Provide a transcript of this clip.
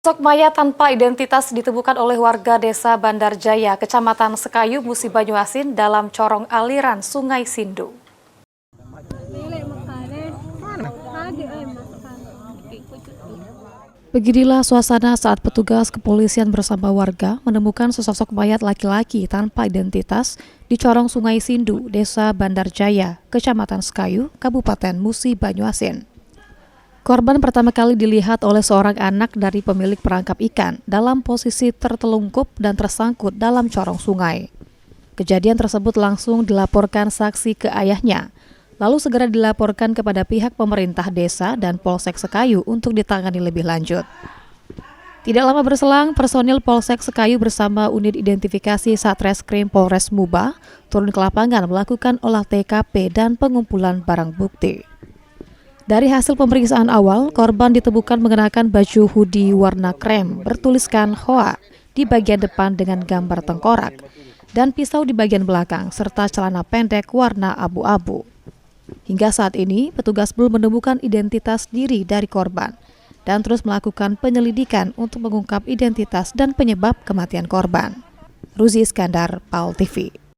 Sosok mayat tanpa identitas ditemukan oleh warga desa Bandar Jaya, Kecamatan Sekayu, Musi Banyuasin dalam corong aliran Sungai Sindu. Beginilah suasana saat petugas kepolisian bersama warga menemukan sesosok mayat laki-laki tanpa identitas di corong Sungai Sindu, Desa Bandar Jaya, Kecamatan Sekayu, Kabupaten Musi Banyuasin. Korban pertama kali dilihat oleh seorang anak dari pemilik perangkap ikan dalam posisi tertelungkup dan tersangkut dalam corong sungai. Kejadian tersebut langsung dilaporkan saksi ke ayahnya, lalu segera dilaporkan kepada pihak pemerintah desa dan Polsek Sekayu untuk ditangani lebih lanjut. Tidak lama berselang, personil Polsek Sekayu bersama unit identifikasi Satreskrim Polres Muba turun ke lapangan melakukan olah TKP dan pengumpulan barang bukti. Dari hasil pemeriksaan awal, korban ditemukan mengenakan baju hoodie warna krem bertuliskan HOA di bagian depan dengan gambar tengkorak dan pisau di bagian belakang serta celana pendek warna abu-abu. Hingga saat ini, petugas belum menemukan identitas diri dari korban dan terus melakukan penyelidikan untuk mengungkap identitas dan penyebab kematian korban. Ruzi Iskandar, PAL TV.